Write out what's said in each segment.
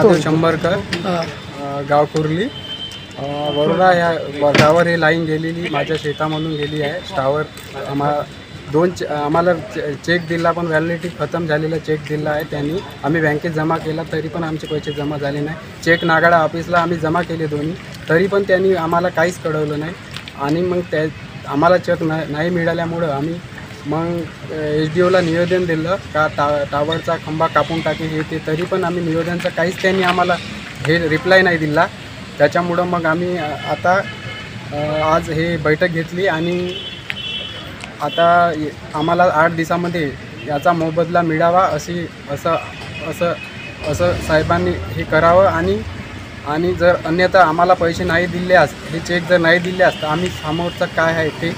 महादेव शंभरकर, गाव कुर्ली. वरोरा या गावावर ही लाईन गेलेली माझ्या शेतामधून गेली आहे. स्टावर आम्हाला चेक दिला, पण व्हॅलिडिटी खतम झालेला चेक दिला आहे त्यांनी. आम्ही बँकेत जमा केला तरी पण आमचे पैसे जमा झाले नाही. चेक नागाडा ऑफिसला आम्ही जमा केले दोन्ही, तरी पण त्यांनी आम्हाला काहीच कळवलं नाही. आणि मग आम्हाला चेक नाही मिळाल्यामुळं आम्ही मग SDOला निवेदन दिलं का टावरचा खंबा कापून टाके हे ते, तरी पण आम्ही निवेदनचं काहीच त्यांनी आम्हाला हे रिप्लाय नाही दिला. त्याच्यामुळं मग आम्ही आता आज हे बैठक घेतली आणि आता आम्हाला 8 दिवसामध्ये याचा मोबदला मिळावा असं साहेबांनी हे करावं. आणि जर अन्यथा आम्हाला पैसे नाही दिल्यास, हे चेक जर नाही दिल्यास तर आम्ही समोरचं काय आहे ते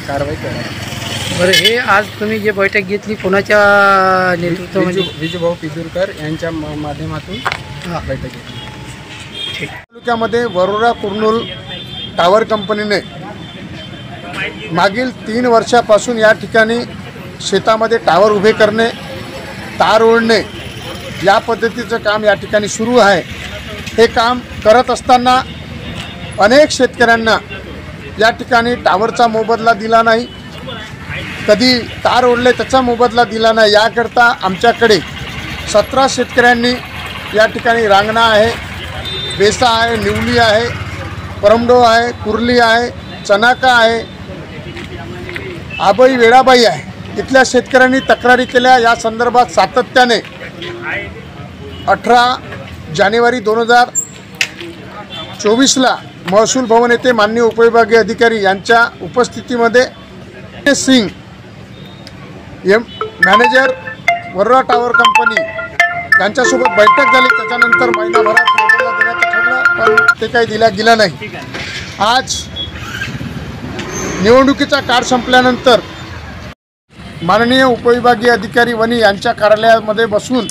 कारवाई करावी. बरं, हे आज तुम्ही जे बैठक घेतली कोणाच्या नेतृत्वामध्ये? विजूभाऊ पिदुरकर यांच्या माध्यमातून बैठक घेतली. तालुक्यामध्ये वरोरा कुर्नूल टावर कंपनीने मागील 3 वर्षापासून या ठिकाणी शेतामध्ये टावर उभे करणे, तार ओढणे या पद्धतीचं काम या ठिकाणी सुरू आहे. हे काम करत असताना अनेक शेतकऱ्यांना या ठिकाणी टावरचा मोबदला दिला नाही, कधी तार ओढले त्याचा मोबदला दिला नाही. याकरता आमच्याकडे 17 शेतकऱ्यांनी या ठिकाणी रांगणा आहे, बेसा आहे, निवली आहे, परमडो आहे, कुर्ली आहे, चनाका आहे, आबाई वेळाबाई आहे. इथल्या शेतकऱ्यांनी तक्रारी केल्या. या संदर्भात सातत्याने 18 जानेवारी 2024ला महसूल भवन येथे माननीय उपविभागीय अधिकारी यांच्या उपस्थितीमध्ये Singh manager Warora tower company यांच्यासोबत बैठक झाली. त्याच्यानंतर महिनाभरात मोबदला देण्याचं ठरलं, पण ते काही दिला गेला नाही. आज निवडणुकीचा काळ संपल्यानंतर माननीय उपविभागीय अधिकारी वनी यांच्या कार्यालयामध्ये बसून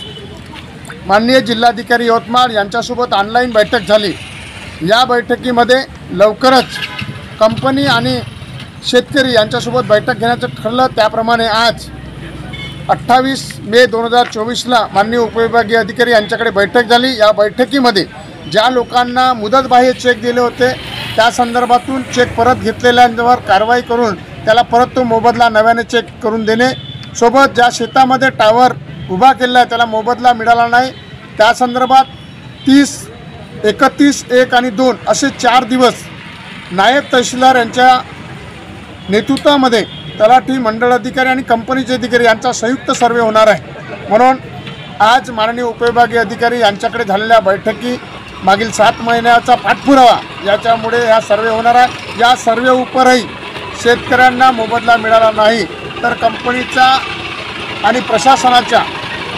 माननीय जिल्हाधिकारी यवतमाळ यांच्यासोबत ऑनलाईन बैठक झाली. या बैठकीमध्ये लवकरच कंपनी आणि शेतकरी यांच्यासोबत बैठक घेण्याचं ठरलं. त्याप्रमाणे आज 28 मे 2024ला माननीय उपविभागीय अधिकारी यांच्याकडे बैठक झाली. या बैठकीमध्ये ज्या लोकांना मुदतबाह्य चेक दिले होते त्या संदर्भातून चेक परत घेतलेल्यांवर कारवाई करून त्याला परत तो मोबदला नव्याने चेक करून देणे, सोबत ज्या शेतामध्ये टावर उभा केला आहे त्याला मोबदला मिळाला नाही त्या संदर्भात 30, 31, 1 आणि 2 असे 4 दिवस नायब तहसीलदार यांच्या नेतृत्वामध्ये तलाठी, मंडळ अधिकारी आणि कंपनीचे अधिकारी यांचा संयुक्त सर्वे होणार आहे. म्हणून आज माननीय उपविभागीय अधिकारी यांच्याकडे झालेल्या बैठकी मागील 7 महिन्याचा पाठपुरावा याच्यामुळे हा सर्वे होणार आहे. या सर्वे उपरही शेतकऱ्यांना मोबदला मिळाला नाही तर कंपनीचा आणि प्रशासनाच्या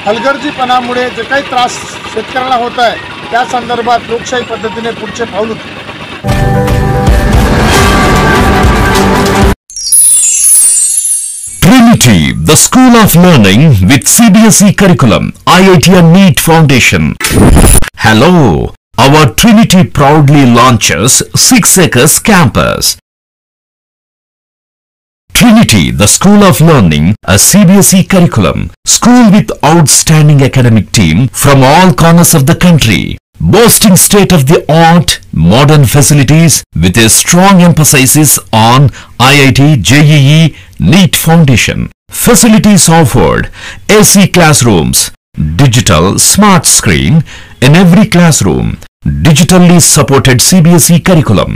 हलगर्जीपणामुळे जे काही त्रास शेतकऱ्यांना होत आहे त्या संदर्भात लोकशाही पद्धतीने पुढचे पाऊल उचलू. Trinity, the School of Learning with CBSE curriculum, IIT and NEET Foundation. Hello, our Trinity proudly launches 6 acres campus. Trinity, the School of Learning, a CBSE curriculum, school with outstanding academic team from all corners of the country, boasting state-of-the-art modern facilities with a strong emphasis on IIT, JEE, NEET Foundation. Facilities offered: AC classrooms, digital smart screen in every classroom, digitally supported CBSE curriculum,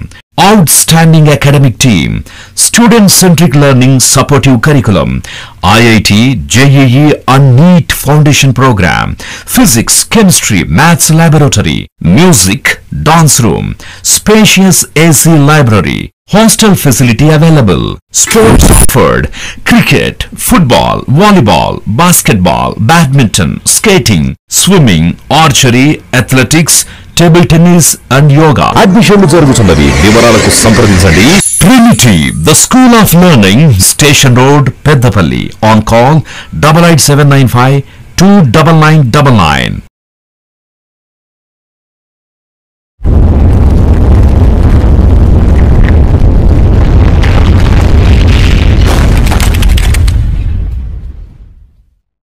outstanding academic team, student-centric learning supportive curriculum, IIT, JEE and NEET Foundation program, physics, chemistry, maths laboratory, music, dance room, spacious AC library, hostel facility available, sports offered: cricket, football, volleyball, basketball, badminton, skating, swimming, archery, athletics, table tennis and yoga. Admission జరుగుతున్నవి. వివరాలకు సంప్రదించండి. Trinity, the School of Learning, Station Road, Peddapalli. On call 8879529999.